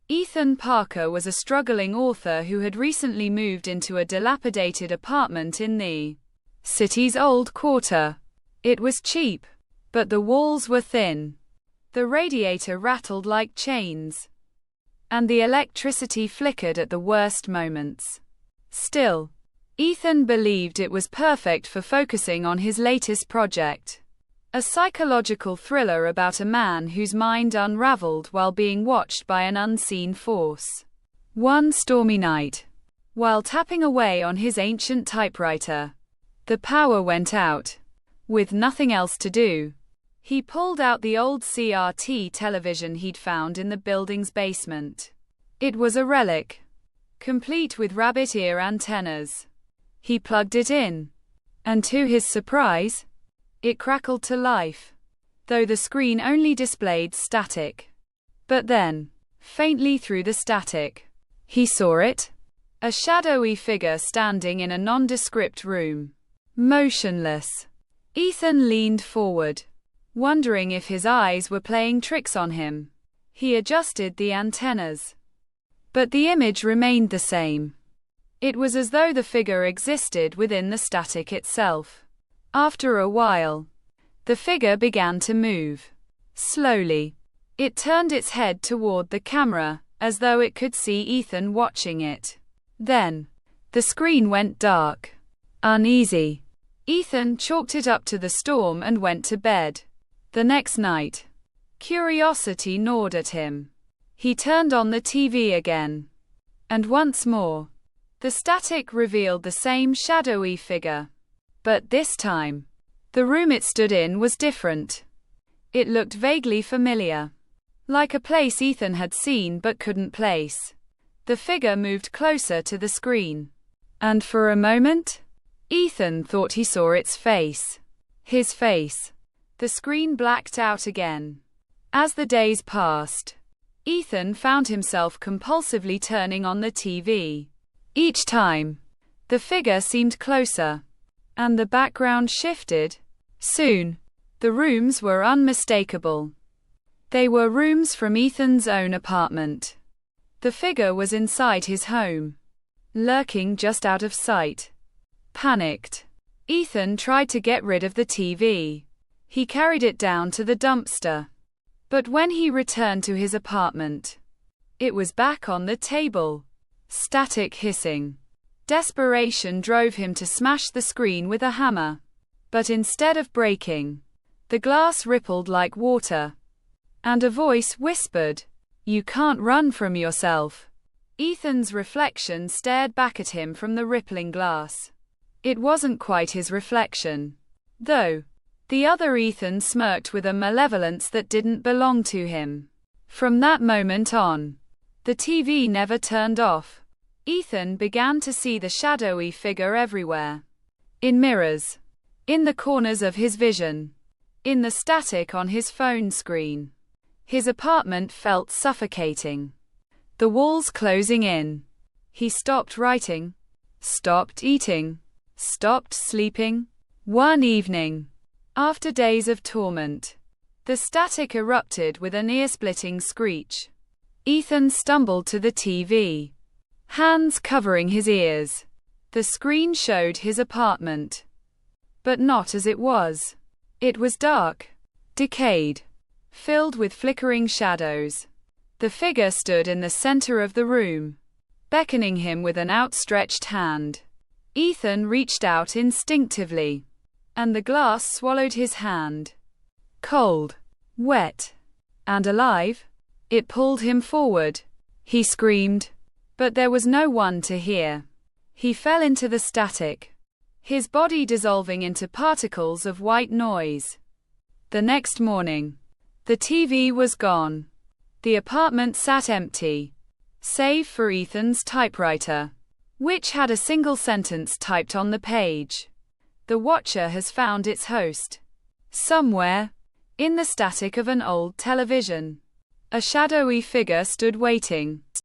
Ethan Parker was a struggling author who had recently moved into a dilapidated apartment in the city's old quarter. It was cheap, but the walls were thin. The radiator rattled like chains, and the electricity flickered at the worst moments. Still, Ethan believed it was perfect for focusing on his latest project. A psychological thriller about a man whose mind unraveled while being watched by an unseen force. One stormy night, while tapping away on his ancient typewriter, the power went out. With nothing else to do, he pulled out the old CRT television he'd found in the building's basement. It was a relic, complete with rabbit ear antennas. He plugged it in, and to his surprise, it crackled to life, though the screen only displayed static. But then, faintly through the static, he saw it. A shadowy figure standing in a nondescript room. Motionless. Ethan leaned forward, wondering if his eyes were playing tricks on him. He adjusted the antennas, but the image remained the same. It was as though the figure existed within the static itself. After a while, the figure began to move. Slowly, it turned its head toward the camera, as though it could see Ethan watching it. Then, the screen went dark. Uneasy, Ethan chalked it up to the storm and went to bed. The next night, curiosity gnawed at him. He turned on the TV again. And once more, the static revealed the same shadowy figure. But this time, the room it stood in was different. It looked vaguely familiar, like a place Ethan had seen but couldn't place. The figure moved closer to the screen, and for a moment, Ethan thought he saw its face. His face. The screen blacked out again. As the days passed, Ethan found himself compulsively turning on the TV. Each time, the figure seemed closer, and the background shifted. Soon, the rooms were unmistakable. They were rooms from Ethan's own apartment. The figure was inside his home, lurking just out of sight. Panicked, Ethan tried to get rid of the TV. He carried it down to the dumpster. But when he returned to his apartment, it was back on the table. Static hissing. Desperation drove him to smash the screen with a hammer. But instead of breaking, the glass rippled like water. And a voice whispered, "You can't run from yourself." Ethan's reflection stared back at him from the rippling glass. It wasn't quite his reflection, though. The other Ethan smirked with a malevolence that didn't belong to him. From that moment on, the TV never turned off. Ethan began to see the shadowy figure everywhere. In mirrors. In the corners of his vision. In the static on his phone screen. His apartment felt suffocating. The walls closing in. He stopped writing. Stopped eating. Stopped sleeping. One evening, after days of torment, the static erupted with an ear-splitting screech. Ethan stumbled to the TV, hands covering his ears. The screen showed his apartment, but not as it was. It was dark, decayed, filled with flickering shadows. The figure stood in the center of the room, beckoning him with an outstretched hand. Ethan reached out instinctively, and the glass swallowed his hand. Cold, wet, and alive, it pulled him forward. He screamed, but there was no one to hear. He fell into the static, his body dissolving into particles of white noise. The next morning, the TV was gone. The apartment sat empty, save for Ethan's typewriter, which had a single sentence typed on the page. The watcher has found its host. Somewhere, in the static of an old television, a shadowy figure stood waiting.